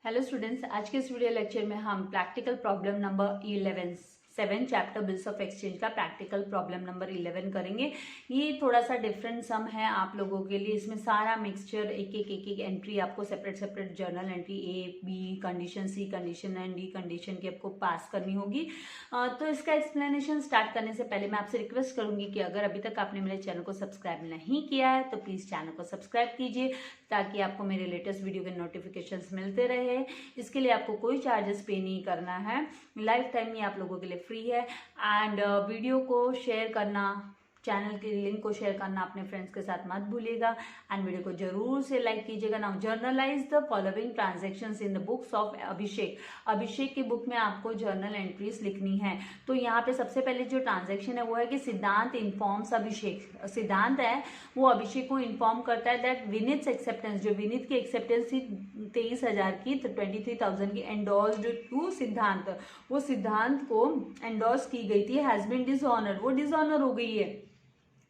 Hello students, आज के इस वीडियो लेक्चर में हम practical problem number 11 7 chapter bills of exchange का प्रैक्टिकल प्रॉब्लम नंबर 11 करेंगे। ये थोड़ा सा डिफरेंट सम है आप लोगों के लिए। इसमें सारा मिक्सचर एक एक एंट्री आपको separate journal entry A B condition C condition and D condition की आपको पास करनी होगी। तो इसका एक्सप्लेनेशन स्टार्ट करने से पहले मैं आपसे रिक्वेस्ट करूंगी कि अगर अभी तक आपने मेरे चैनल को सब्सक्राइब नहीं किया है तो प्लीज़ चैनल को सब्सक्राइब कीजिए ताकि आपको मेरे लेटेस्ट वीडियो के नोटिफिकेशंस मिलते रहे। इसके लिए आपको कोई चार्जेस पे नहीं करना है, लाइफ टाइम ये आप लोगों के लिए फ्री है। एंड वीडियो को शेयर करना, चैनल के लिंक को शेयर करना अपने फ्रेंड्स के साथ मत भूलिएगा एंड वीडियो को जरूर से लाइक कीजिएगा। Now journalize the following transactions in the books of Abhishek. Abhishek की बुक में आपको जर्नल एंट्रीज लिखनी है। तो यहाँ पे सबसे पहले जो ट्रांजैक्शन है वो है कि सिद्धांत इन्फॉर्म्स अभिषेक। सिद्धांत है वो अभिषेक को इन्फॉर्म करता है दैट विनीत एक्सेप्टेंस, जो विनीत की एक्सेप्टेंस थी 23,000 की, तो 23,000 की एंडोर्स्ड टू सिद्धांत, वो सिद्धांत को एंडोर्स की गई थी, हैज बीन डिसऑनर, वो डिसऑनर हो गई है।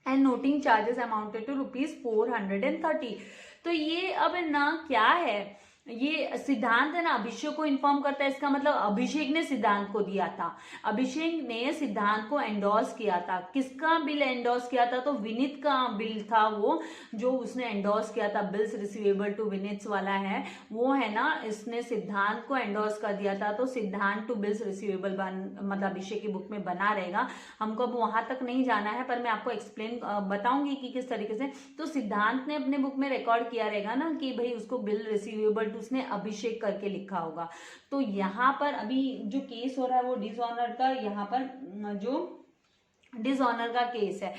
And noting charges amounted to ₹430। तो ये अब ना क्या है, ये सिद्धांत है ना अभिषेक को इन्फॉर्म करता है। इसका मतलब अभिषेक ने सिद्धांत को दिया था, अभिषेक ने सिद्धांत को एंडोर्स किया था। किसका बिल एंडोर्स किया था? तो विनीत का बिल था वो, जो उसने एंडोर्स किया था। बिल्स रिसीवेबल टू विनीत वाला है वो है ना, इसने सिद्धांत को एंडोर्स कर दिया था। तो सिद्धांत टू बिल्स रिसीवेबल मतलब अभिषेक की बुक में बना रहेगा। हमको अब वहां तक नहीं जाना है, पर मैं आपको एक्सप्लेन बताऊंगी कि किस तरीके से। तो सिद्धांत ने अपने बुक में रिकॉर्ड किया रहेगा ना कि भाई उसको बिल रिसीवेबल उसने अभिषेक करके लिखा होगा। तो यहाँ पर अभी जो केस हो रहा है वो डिसऑनर का, यहाँ पर जो डिसऑनर का केस है,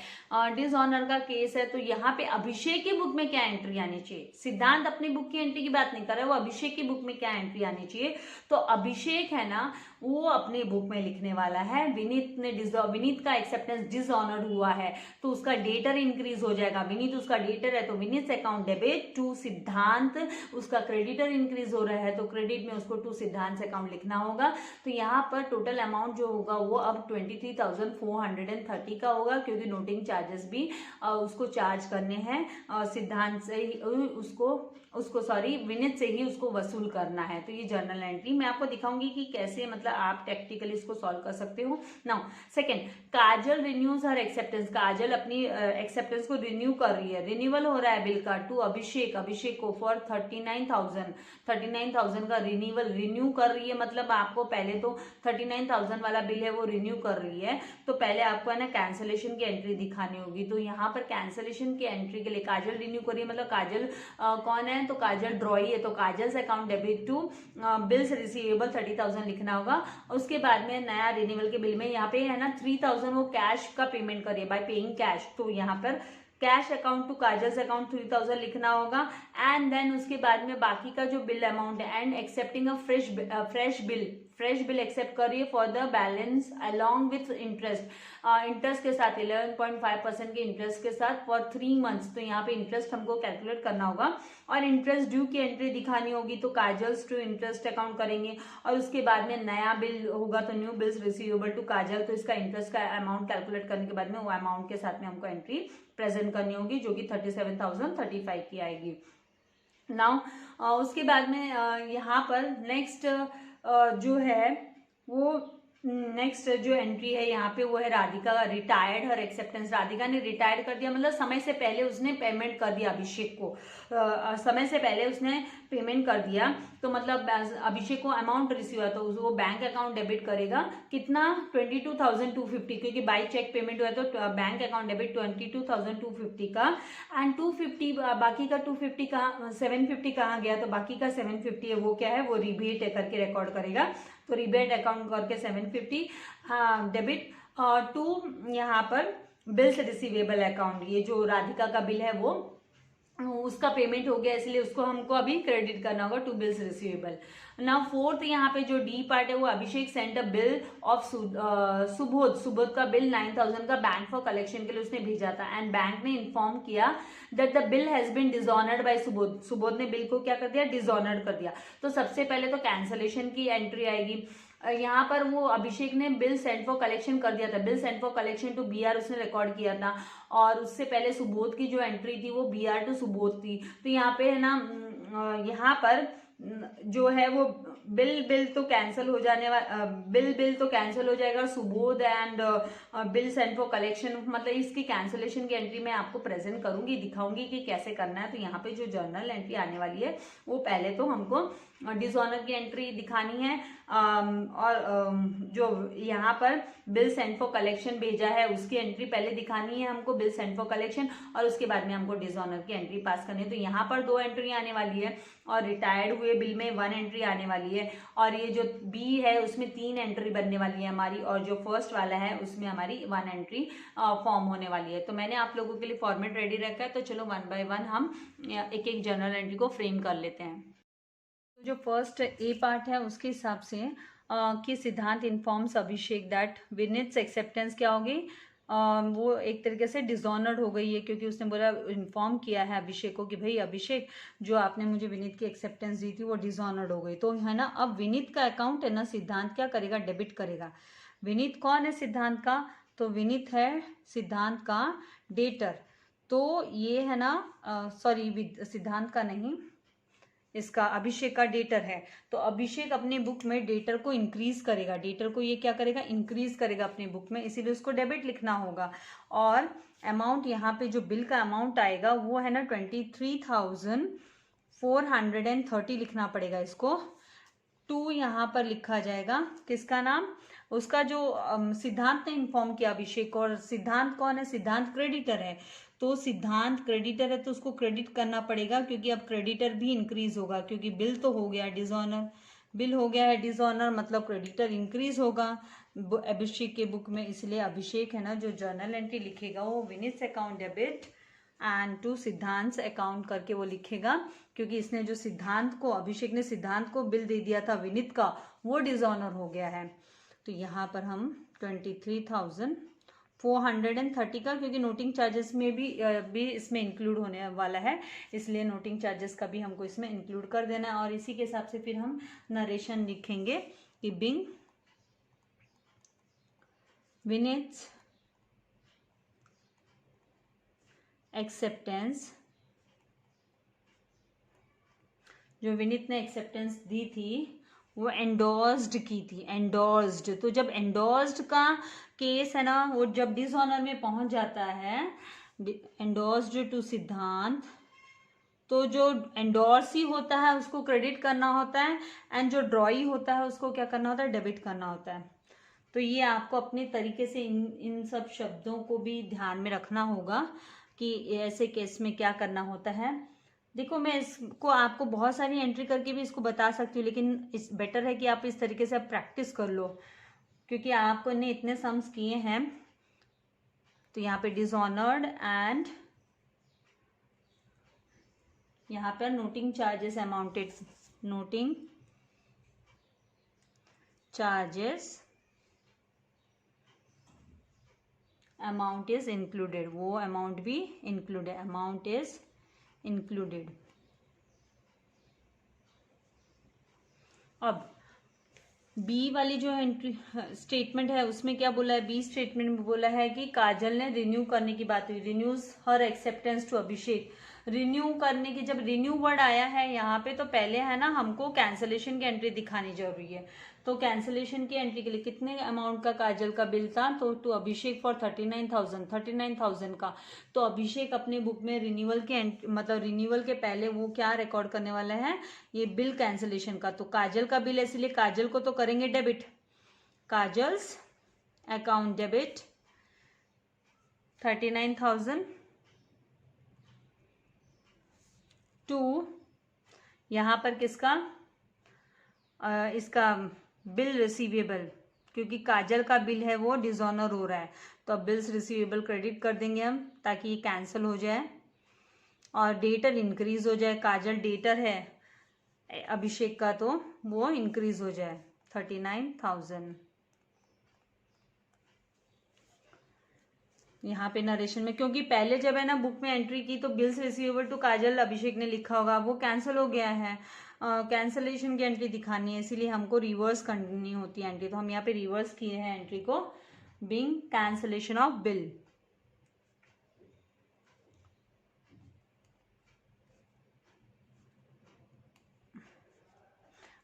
डिसऑनर का केस है। तो यहाँ पे अभिषेक की बुक में क्या एंट्री आनी चाहिए? सिद्धांत अपनी बुक की एंट्री की बात नहीं कर रहा है, वो अभिषेक की बुक में क्या एंट्री आनी चाहिए? तो अभिषेक है ना, वो अपनी बुक में लिखने वाला है विनीत का एक्सेप्टेंस डिसऑनर हुआ है, तो उसका डेटर इंक्रीज हो जाएगा। विनीत उसका डेटर है तो विनीत अकाउंट डेबिट टू सिद्धांत, उसका क्रेडिटर इंक्रीज हो रहा है तो क्रेडिट में उसको टू सिद्धांत अकाउंट लिखना होगा। तो यहाँ पर टोटल अमाउंट जो होगा वो अब 23,430 का होगा, क्योंकि नोटिंग चार्जेस भी उसको चार्ज करने हैं सिद्धांत से ही, उसको सॉरी विनीत से ही उसको वसूल करना है। तो ये जर्नल एंट्री मैं आपको दिखाऊंगी कि कैसे मतलब आप टेक्निकली इसको सॉल्व कर सकते हो। नाउ सेकंड, काजल रिन्यूज हर एक्सेप्टेंस। काजल अपनी एक्सेप्टेंस को रिन्यू कर रही है, रिन्यूअल हो रहा है बिल का टू अभिषेक को फॉर 39,000 का रिन्यू कर रही है। मतलब आपको पहले तो 39,000 वाला बिल है वो रिन्यू कर रही है, तो पहले आपको है ना कैंसिलेशन की एंट्री दिखानी होगी। तो यहाँ पर कैंसिलेशन की एंट्री के लिए काजल रिन्यू करिए, मतलब काजल कौन है? तो काजल ड्रॉई है, तो काजल से account debit to bills receivable 30,000 लिखना होगा। उसके बाद में नया रिन्यूअल के बिल में यहाँ पे है ना 3,000 वो कैश का पेमेंट करिए बाय पेइंग कैश, तो यहाँ पर cash account to Kajal's account 3,000 लिखना होगा। एंड देन उसके बाद में बाकी का जो बिल अमाउंट है and accepting a fresh bill accept करिए for the balance along with interest के साथ 11.5% के इंटरेस्ट के साथ फॉर 3 मंथ्स। तो यहाँ पे इंटरेस्ट हमको कैलकुलेट करना होगा और इंटरेस्ट ड्यू की एंट्री दिखानी होगी। तो काजल्स टू इंटरेस्ट अकाउंट करेंगे और उसके बाद में नया बिल होगा तो न्यू बिल्स रिसीवेबल टू काजल, तो इसका इंटरेस्ट का अमाउंट कैलकुलेट करने के बाद में वो अमाउंट के साथ में हमको एंट्री प्रेजेंट करनी होगी, जो कि 37,035 की आएगी। नाउ उसके बाद में यहाँ पर नेक्स्ट जो है वो नेक्स्ट जो एंट्री है यहाँ पे वो है राधिका का रिटायर्ड हर एक्सेप्टेंस। राधिका ने रिटायर कर दिया, मतलब समय से पहले उसने पेमेंट कर दिया अभिषेक को, समय से पहले उसने पेमेंट कर दिया। तो मतलब अभिषेक को अमाउंट रिसीव हुआ तो वो बैंक अकाउंट डेबिट करेगा कितना? 22,250, क्योंकि बाई चेक पेमेंट हुआ तो बैंक अकाउंट डेबिट 22,250 का। एंड 250 बाकी का 250 कहाँ 750 कहाँ गया? तो बाकी का 750 है वो क्या है, वो रिबेट करके रिकॉर्ड करेगा। तो रिबेट अकाउंट करके 750 डेबिट टू यहाँ पर बिल्स रिसीवेबल अकाउंट। ये जो राधिका का बिल है वो उसका पेमेंट हो गया, इसलिए उसको हमको अभी क्रेडिट करना होगा to bills receivable. Now fourth यहाँ पे जो डी पार्ट है वो Abhishek sent a bill of Subodh का बिल 9,000 का बैंक फॉर कलेक्शन के लिए उसने भेजा था। एंड बैंक ने इन्फॉर्म किया that the bill has been dishonoured by Subodh. Subodh ने बिल को क्या कर दिया? डिसऑनर्ड कर दिया। तो सबसे पहले तो कैंसलेशन की एंट्री आएगी। यहाँ पर वो अभिषेक ने बिल सेंड फॉर कलेक्शन कर दिया था, bill send for collection to BR उसने रिकॉर्ड किया था, और उससे पहले सुबोध की जो एंट्री थी वो बीआर टू सुबोध थी। तो यहाँ पे है ना यहाँ पर जो है वो बिल तो कैंसिल हो जाने वाला, बिल तो कैंसिल हो जाएगा। Subodh and bill send for collection, मतलब इसकी कैंसिलेशन की एंट्री मैं आपको प्रेजेंट करूंगी, दिखाऊंगी कि कैसे करना है। तो यहाँ पे जो जर्नल एंट्री आने वाली है वो पहले तो हमको डिसऑनर की एंट्री दिखानी है, और जो यहाँ पर बिल सेंड फॉर कलेक्शन भेजा है उसकी एंट्री पहले दिखानी है हमको, बिल सेंड फॉर कलेक्शन, और उसके बाद में हमको डिसऑनर की एंट्री पास करनी है। तो यहाँ पर 2 एंट्री आने वाली है, और रिटायर्ड हुए बिल में 1 एंट्री आने वाली है, और ये जो बी है उसमें 3 एंट्री बनने वाली है हमारी, और जो फर्स्ट वाला है उसमें हमारी 1 एंट्री फॉर्म होने वाली है। तो मैंने आप लोगों के लिए फॉर्मेट रेडी रखा है, तो चलो 1 बाय 1 हम एक एक जर्नल एंट्री को फ्रेम कर लेते हैं। तो जो फर्स्ट ए पार्ट है उसके हिसाब से कि सिद्धांत informs Abhishek that Vineet acceptance क्या होगी, वो एक तरीके से डिसऑनर्ड हो गई है, क्योंकि उसने बोला, इन्फॉर्म किया है अभिषेक को कि भाई अभिषेक, जो आपने मुझे विनीत की एक्सेप्टेंस दी थी वो डिसऑनर्ड हो गई। तो है ना, अब विनीत का अकाउंट है ना, सिद्धांत क्या करेगा, डेबिट करेगा। विनीत कौन है सिद्धांत का, तो विनीत है सिद्धांत का डेटर। तो ये है ना, सॉरी सिद्धांत का नहीं, इसका अभिषेक का डेटर है। तो अभिषेक अपने बुक में डेटर को इंक्रीज करेगा, डेटर को ये क्या करेगा, इंक्रीज करेगा अपने बुक में, इसीलिए उसको डेबिट लिखना होगा। और अमाउंट यहाँ पे जो बिल का अमाउंट आएगा वो है ना 23,430 लिखना पड़ेगा इसको। 2 यहाँ पर लिखा जाएगा, किसका नाम, उसका जो सिद्धांत ने इन्फॉर्म किया अभिषेक को, और सिद्धांत कौन है, सिद्धांत क्रेडिटर है। तो सिद्धांत क्रेडिटर है तो उसको क्रेडिट करना पड़ेगा, क्योंकि अब क्रेडिटर भी इंक्रीज होगा, क्योंकि बिल तो हो गया डिसऑनर, बिल हो गया है डिसऑनर, मतलब क्रेडिटर इंक्रीज होगा अभिषेक के बुक में। इसलिए अभिषेक है ना जो जर्नल एंट्री लिखेगा वो Vineet account debit and to Siddhant account करके वो लिखेगा, क्योंकि इसने जो सिद्धांत को, अभिषेक ने सिद्धांत को बिल दे दिया था विनीत का, वो डिसऑनर हो गया है। तो यहाँ पर हम 23,430 का, क्योंकि नोटिंग चार्जेस में भी इसमें इंक्लूड होने वाला है, इसलिए नोटिंग चार्जेस का भी हमको इसमें इंक्लूड कर देना है। और इसी के हिसाब से फिर हम नरेशन लिखेंगे कि बिंग विनीत एक्सेप्टेंस, जो विनीत ने एक्सेप्टेंस दी थी वो एंडोर्स्ड की थी, एंडोर्स्ड। तो जब एंडोर्स्ड का केस है ना, वो जब डिसऑनर में पहुंच जाता है, एंडोर्स्ड टू सिद्धांत, तो जो एंडोर्सी होता है उसको क्रेडिट करना होता है, एंड जो ड्रॉई होता है उसको क्या करना होता है, डेबिट करना होता है। तो ये आपको अपने तरीके से इन सब शब्दों को भी ध्यान में रखना होगा कि ऐसे केस में क्या करना होता है। देखो, मैं इसको आपको बहुत सारी एंट्री करके भी इसको बता सकती हूँ, लेकिन इस बेटर है कि आप इस तरीके से आप प्रैक्टिस कर लो, क्योंकि आपको ने इतने सम्स किए हैं। तो यहाँ पे डिसऑनर्ड एंड यहाँ पर noting charges amounted, noting charges amount is included, वो अमाउंट भी इंक्लूडेड, अमाउंट इज इंक्लूडेड। अब बी वाली जो एंट्री स्टेटमेंट है उसमें क्या बोला है, बी स्टेटमेंट में बोला है कि काजल ने रिन्यू करने की बात हुई, renews her acceptance to Abhishek. Renew करने की, जब रिन्यू वर्ड आया है यहाँ पे, तो पहले है ना हमको कैंसलेशन की एंट्री दिखानी जरूरी है। तो कैंसलेशन की एंट्री के लिए कितने अमाउंट का काजल का बिल था, तो टू अभिषेक फॉर 39,000 का। तो अभिषेक अपने बुक में रिन्यूअल के मतलब रिन्यूअल के पहले वो क्या रिकॉर्ड करने वाला है, ये बिल कैंसलेशन का। तो काजल का बिल है, इसलिए काजल को तो करेंगे debit, Kajal's account debit 39,000 to, यहां पर किसका, इसका बिल रिसीवेबल, क्योंकि काजल का बिल है वो डिसऑनर हो रहा है, तो अब बिल्स रिसीवेबल क्रेडिट कर देंगे हम, ताकि ये कैंसिल हो जाए और डेटर इंक्रीज हो जाए। काजल डेटर है अभिषेक का, तो वो इंक्रीज हो जाए 39,000। यहाँ पे नरेशन में, क्योंकि पहले जब है ना बुक में एंट्री की तो बिल्स रिसीवेबल टू काजल अभिषेक ने लिखा होगा, वो कैंसिल हो गया है, कैंसलेशन की एंट्री दिखानी है, इसीलिए हमको रिवर्स करनी होती है एंट्री। तो हम यहाँ पे रिवर्स किए हैं एंट्री को, बिंग कैंसलेशन ऑफ बिल।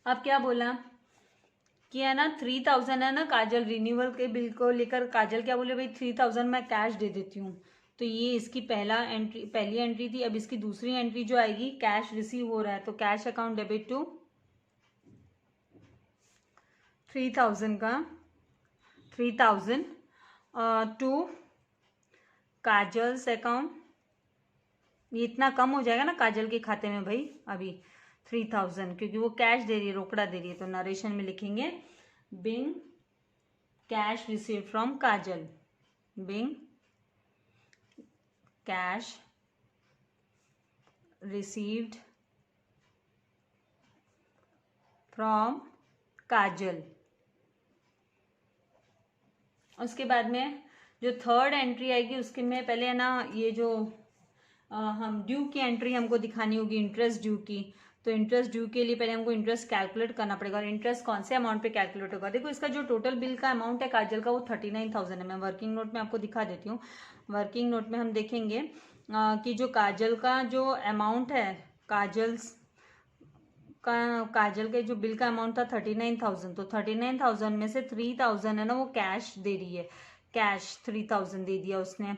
अब क्या बोला कि है ना 3000 है ना, काजल रिन्यूअल के बिल को लेकर काजल क्या बोले, भाई 3000 मैं कैश दे देती हूँ। तो ये इसकी पहली एंट्री थी। अब इसकी दूसरी एंट्री जो आएगी, कैश रिसीव हो रहा है, तो कैश अकाउंट डेबिट टू 3000 का 3000 टू काजल्स अकाउंट। ये इतना कम हो जाएगा ना काजल के खाते में भाई अभी 3000, क्योंकि वो कैश दे रही है, रोकड़ा दे रही है। तो नरेशन में लिखेंगे being cash receive from Kajal, being cash received from Kajal. उसके बाद में जो थर्ड एंट्री आएगी उसके में पहले है ना, ये जो हम ड्यू की एंट्री हमको दिखानी होगी, इंटरेस्ट ड्यू की। तो इंटरेस्ट ड्यू के लिए पहले हमको इंटरेस्ट कैलकुलेट करना पड़ेगा। और इंटरेस्ट कौन से अमाउंट पे कैलकुलेट होगा, देखो इसका जो टोटल बिल का अमाउंट है काजल का, वो 39,000 है। मैं वर्किंग नोट में आपको दिखा देती हूँ। वर्किंग नोट में हम देखेंगे कि जो काजल का जो अमाउंट है, काजल के जो बिल का अमाउंट था 39,000, तो 39,000 में से 3,000 है ना वो कैश दे रही है, कैश 3,000 दे दिया उसने।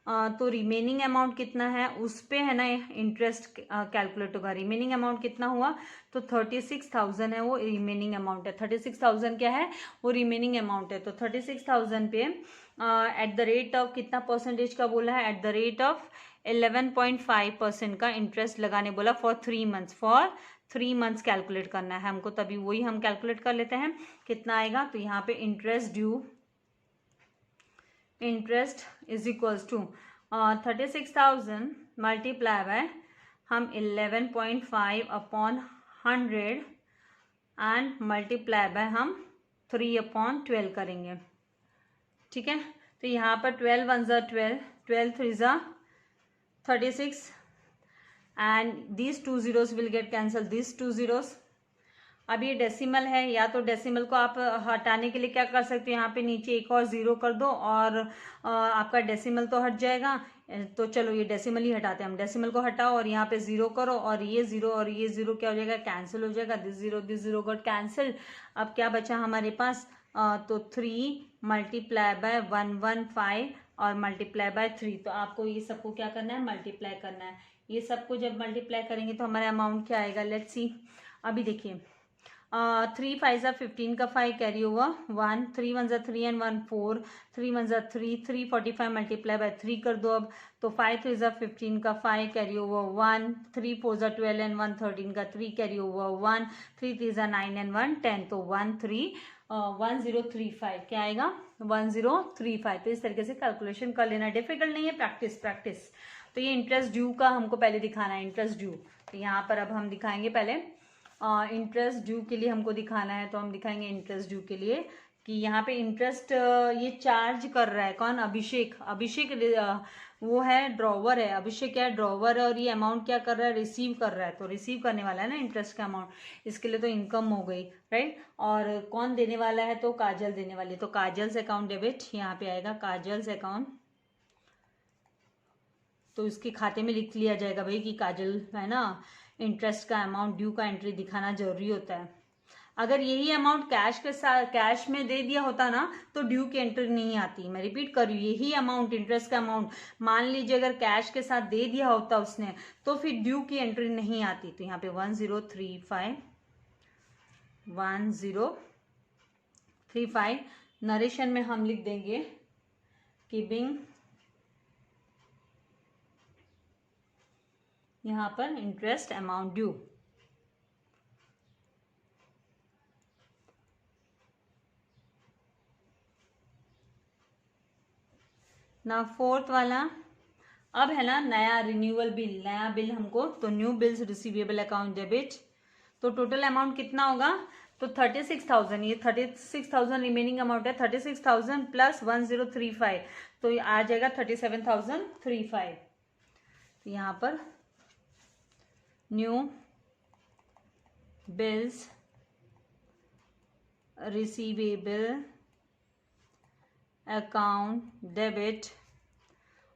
तो रिमेनिंग अमाउंट कितना है उस पे है ना इंटरेस्ट कैलकुलेट होगा। रिमेनिंग अमाउंट कितना हुआ, तो 36,000 है वो रिमेनिंग अमाउंट है। 36,000 क्या है, वो रिमेनिंग अमाउंट है। तो 36,000 पे एट द रेट ऑफ कितना परसेंटेज का बोला है, एट द रेट ऑफ 11.5% का इंटरेस्ट लगाने बोला for 3 months. For 3 months calculate करना है हमको, तभी वही हम कैलकुलेट कर लेते हैं कितना आएगा। तो यहाँ पे interest due, interest is equals to 36,000 multiply by हम 11.5 अपॉन 100 एंड मल्टीप्लाई बाय हम 3/12 करेंगे। ठीक है, तो यहाँ पर 12 1 ज़ा 12, 12 3 ज़ा 36 and these 2 zeros will get cancelled, these 2 zeros। अब ये डेसिमल है, या तो डेसिमल को आप हटाने के लिए क्या कर सकते हो, यहाँ पे नीचे एक और जीरो कर दो और आपका डेसिमल तो हट जाएगा। तो चलो ये डेसिमल ही हटाते हैं हम, डेसिमल को हटाओ और यहाँ पे जीरो करो और ये जीरो क्या हो जाएगा, कैंसिल हो जाएगा। This zero got cancel. अब क्या बचा हमारे पास, तो 3 मल्टीप्लाई बाय 115 और मल्टीप्लाई बाय 3। तो आपको ये सबको क्या करना है, मल्टीप्लाई करना है। ये सबको जब मल्टीप्लाई करेंगे तो हमारा अमाउंट क्या आएगा, लेट्स सी। अभी देखिए 3 5 ज़ा 15 का 5 कैरी ओवर 1, 3 1 ज़ा 3 एंड 1 4, 3 1 ज़ा 3, 345 मल्टीप्लाई बाय 3 कर दो अब। तो 5 3 ज़ा 15 का 5 कैरी ओवर 1, 3 4 ज़ा 12 एंड 1 13 का 3 कैरी ओवर 1, 3 3 ज़ा 9 एंड 1 10। तो 1035 क्या आएगा, 1035। तो इस तरीके से कैलकुलेशन कर लेना, डिफिकल्ट नहीं है, प्रैक्टिस। तो ये इंटरेस्ट ड्यू का हमको पहले दिखाना है, इंटरेस्ट ड्यू। तो यहाँ पर अब हम दिखाएंगे पहले इंटरेस्ट ड्यू के लिए हमको दिखाना है। तो हम दिखाएंगे इंटरेस्ट ड्यू के लिए कि यहाँ पे इंटरेस्ट ये चार्ज कर रहा है कौन, अभिषेक वो है ड्रॉवर है, अभिषेक क्या है ड्रॉवर है, और ये अमाउंट क्या कर रहा है, रिसीव कर रहा है। तो रिसीव करने वाला है ना इंटरेस्ट का अमाउंट, इसके लिए तो इनकम हो गई, राइट। और कौन देने वाला है, तो काजल देने वाली है। तो काजल्स अकाउंट डेबिट यहाँ पे आएगा, काजल्स अकाउंट। तो इसके खाते में लिख लिया जाएगा भाई कि काजल है ना इंटरेस्ट का अमाउंट ड्यू का एंट्री दिखाना जरूरी होता है। अगर यही अमाउंट कैश के साथ कैश में दे दिया होता ना तो ड्यू की एंट्री नहीं आती। मैं रिपीट कर रही हूँ, यही अमाउंट इंटरेस्ट का अमाउंट मान लीजिए अगर कैश के साथ दे दिया होता उसने तो फिर ड्यू की एंट्री नहीं आती। तो यहाँ पे 1035 नरेशन में हम लिख देंगे कीपिंग यहाँ पर इंटरेस्ट अमाउंट ड्यू। ना फोर्थ वाला, अब है ना नया रिन्यूअल बिल, नया बिल हमको, तो new bills receivable account debit. तो टोटल अमाउंट कितना होगा, तो 36,000, ये 36,000 रिमेनिंग अमाउंट है, 36,000 प्लस 1035, तो ये आ जाएगा 37,035। तो यहाँ पर new bills receivable account debit,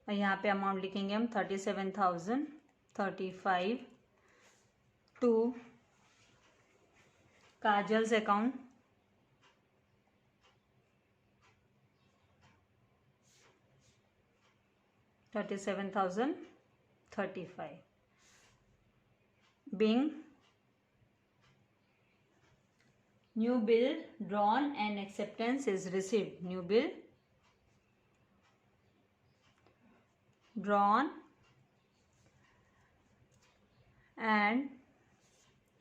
और यहाँ पे अमाउंट लिखेंगे हम 37,035 to Kajal's account 37,035. Bing, new bill drawn and acceptance is received. New bill drawn and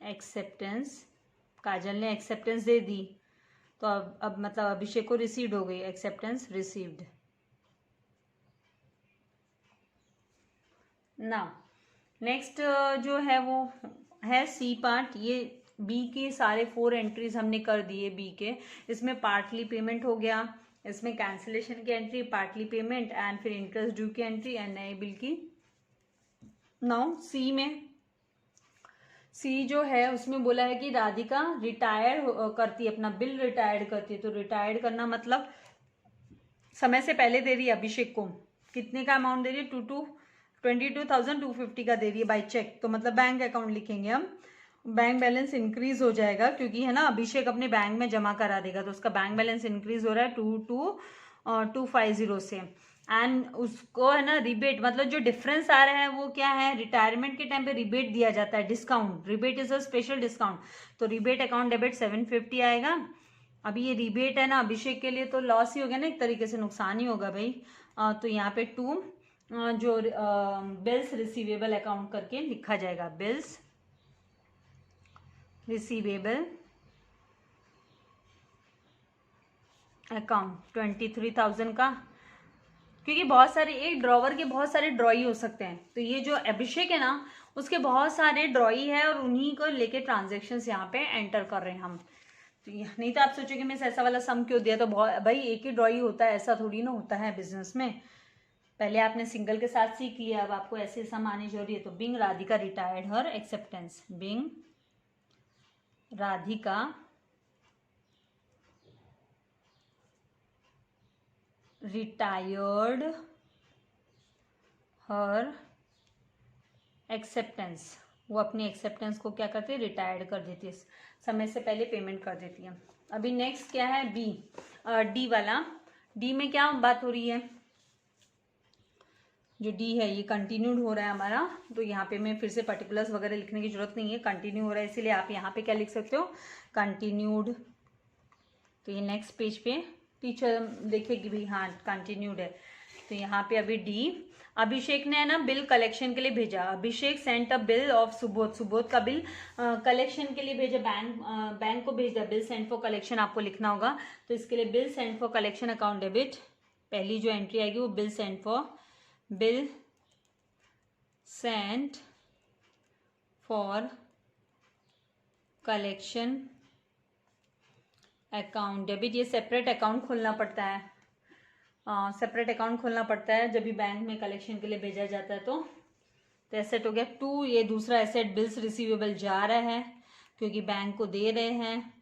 acceptance. काजल ने एक्सेप्टेंस दे दी तो अब मतलब अभिषेक को रिसीव्ड हो गई. Acceptance received. ना नेक्स्ट जो है वो है सी पार्ट. ये बी के सारे 4 एंट्रीज हमने कर दिए बी के. इसमें पार्टली पेमेंट हो गया, इसमें कैंसिलेशन की एंट्री, पार्टली पेमेंट एंड फिर इंटरेस्ट ड्यू की एंट्री एंड नए बिल की. नाउ सी में, सी जो है उसमें बोला है कि राधिका रिटायर्ड करती है, अपना बिल रिटायर्ड करती है. तो रिटायर्ड करना मतलब समय से पहले दे रही है अभिषेक को. कितने का अमाउंट दे रही है? 22,250 का दे रही है बाय चेक. तो मतलब बैंक अकाउंट लिखेंगे हम. बैंक बैलेंस इंक्रीज हो जाएगा क्योंकि है ना अभिषेक अपने बैंक में जमा करा देगा. तो उसका बैंक बैलेंस इंक्रीज हो रहा है 22,250 से. एंड उसको है ना रिबेट, मतलब जो डिफरेंस आ रहा है वो क्या है? रिटायरमेंट के टाइम पे रिबेट दिया जाता है, discount. Rebate is a special discount. तो रिबेट अकाउंट डेबिट 750 आएगा. अभी ये रिबेट है ना अभिषेक के लिए तो लॉस ही हो गया ना, एक तरीके से नुकसान ही होगा भाई. तो यहाँ पे 2 जो बिल्स रिसीवेबल अकाउंट करके लिखा जाएगा. बिल्स रिसीवेबल अकाउंट 23,000 का. क्योंकि बहुत सारे एक ड्रॉवर के बहुत सारे ड्रॉई हो सकते हैं. तो ये जो अभिषेक है ना उसके बहुत सारे ड्रॉई है और उन्हीं को लेके ट्रांजेक्शन्स यहाँ पे एंटर कर रहे हैं हम. तो नहीं तो आप सोचोगे मैं ऐसा वाला सम क्यों दिया. तो भाई एक ही ड्रॉई होता है, ऐसा थोड़ी ना होता है बिजनेस में. पहले आपने सिंगल के साथ सीख लिया, अब आपको ऐसे सम आने जरूरी है. तो बिंग राधिका रिटायर्ड हर एक्सेप्टेंस. बिंग राधिका रिटायर्ड हर एक्सेप्टेंस. वो अपनी एक्सेप्टेंस को क्या करती है? रिटायर्ड कर देती है, समय से पहले पेमेंट कर देती है. अभी नेक्स्ट क्या है? बी, डी वाला. डी में क्या बात हो रही है? जो डी है ये कंटिन्यूड हो रहा है हमारा. तो यहाँ पे मैं फिर से पर्टिकुलर्स वगैरह लिखने की जरूरत नहीं है, कंटिन्यू हो रहा है. इसीलिए आप यहाँ पे क्या लिख सकते हो? कंटिन्यूड. तो ये नेक्स्ट पेज पे टीचर देखेगी भी हाँ कंटिन्यूड है. तो यहाँ पे अभी डी, अभिषेक ने है ना बिल कलेक्शन के लिए भेजा. Abhishek sent a bill of Subodh. Subodh का बिल कलेक्शन के लिए भेजा. बैंक को भेज दिया. बिल सेंट फॉर कलेक्शन आपको लिखना होगा. तो इसके लिए bill Saint for collection account debit. पहली जो एंट्री आएगी वो bill sent for, bill Saint for collection account debit. ये सेपरेट अकाउंट खोलना पड़ता है, सेपरेट अकाउंट खोलना पड़ता है जब भी बैंक में कलेक्शन के लिए भेजा जाता है. तो एसेट हो गया 2. ये दूसरा एसेट बिल्स रिसीवेबल जा रहा है क्योंकि बैंक को दे रहे हैं.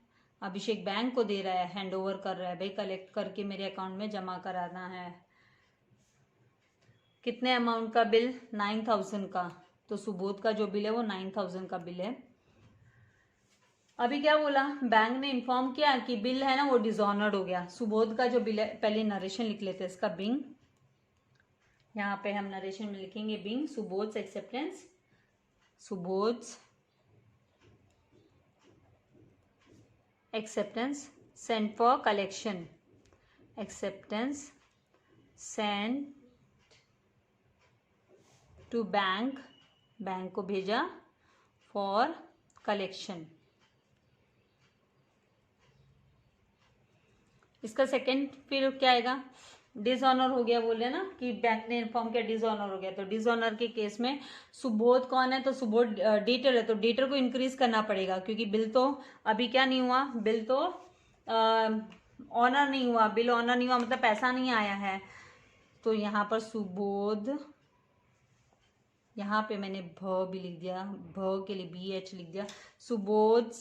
अभिषेक बैंक को दे रहा है, हैंड ओवर कर रहा है, भाई कलेक्ट करके मेरे अकाउंट में जमा कराना है. कितने अमाउंट का बिल? 9,000 का. तो सुबोध का जो बिल है वो 9,000 का बिल है. अभी क्या बोला? बैंक ने इन्फॉर्म किया कि बिल है ना वो डिसऑनर्ड हो गया. सुबोध का जो बिल है, पहले नरेशन लिख लेते हैं इसका. बिंग, यहाँ पे हम नरेशन में लिखेंगे being Subodh acceptance. Subodh acceptance sent for collection. Acceptance sent to bank. Bank को भेजा फॉर कलेक्शन. इसका सेकंड फिर क्या आएगा? डिसऑनर हो गया. बोल रहे ना कि बैंक ने इन्फॉर्म किया डिसऑनर हो गया. तो डिसऑनर के केस में सुबोध कौन है? तो सुबोध डेटर है. तो डेटर को इंक्रीज करना पड़ेगा क्योंकि बिल तो अभी क्या नहीं हुआ, बिल तो ऑनर नहीं हुआ. बिल ऑनर नहीं हुआ मतलब पैसा नहीं आया है. तो यहाँ पर सुबोध, यहाँ पे मैंने भ भी लिख दिया, भ के लिए BH लिख दिया. सुबोध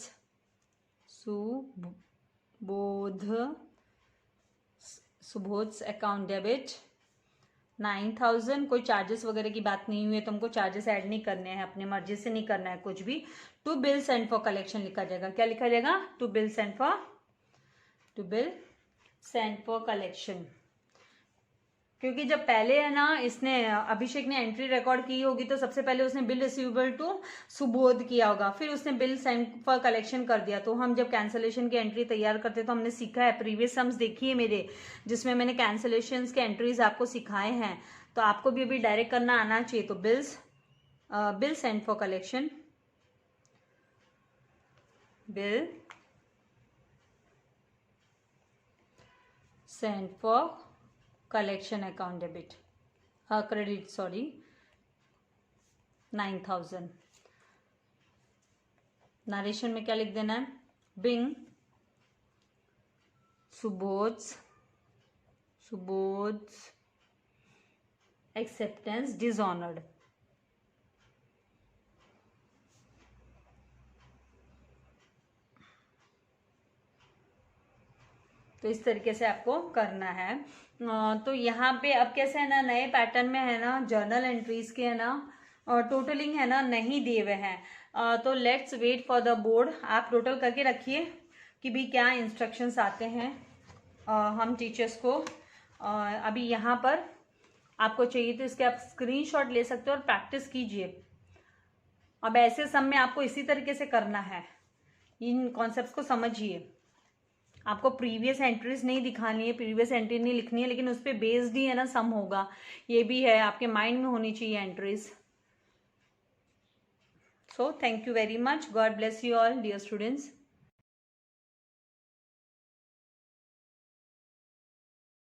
सुबोध अकाउंट डेबिट 9,000, कोई चार्जेस वगैरह की बात नहीं हुई है, तुमको चार्जेस ऐड नहीं करने हैं, अपने मर्जी से नहीं करना है कुछ भी। To bill send for collection लिखा जाएगा। क्या लिखा जाएगा? To bill send for collection. क्योंकि जब पहले है ना इसने अभिषेक ने एंट्री रिकॉर्ड की होगी तो सबसे पहले उसने बिल रिसीवेबल टू सुबोध किया होगा, फिर उसने बिल सेंड फॉर कलेक्शन कर दिया। तो हम जब कैंसलेशन की एंट्री तैयार करते तो हमने सीखा है, प्रीवियस सम्स देखिए मेरे, जिसमें मैंने कैंसलेशन के एंट्रीज आपको सिखाए हैं, तो आपको भी अभी डायरेक्ट करना आना चाहिए। तो bill send for collection, bill send for collection account debit credit, sorry 9,000। Narration में क्या लिख देना है? Being Subodh's acceptance dishonoured. तो इस तरीके से आपको करना है। तो यहाँ पे अब कैसे है ना, नए पैटर्न में है ना जर्नल एंट्रीज के है ना टोटलिंग है ना नहीं दिए हुए हैं। तो let's wait for the board. आप टोटल करके रखिए कि भी क्या इंस्ट्रक्शंस आते हैं हम टीचर्स को। अभी यहाँ पर आपको चाहिए तो इसके आप स्क्रीनशॉट ले सकते हो और प्रैक्टिस कीजिए। अब ऐसे सम में आपको इसी तरीके से करना है, इन कॉन्सेप्ट्स को समझिए। आपको प्रीवियस एंट्रीज नहीं दिखानी है, प्रीवियस एंट्री नहीं लिखनी है, लेकिन उस पर बेस्ड ही है ना सम होगा, ये भी है, आपके माइंड में होनी चाहिए entries. So thank you very much, god bless you all dear students.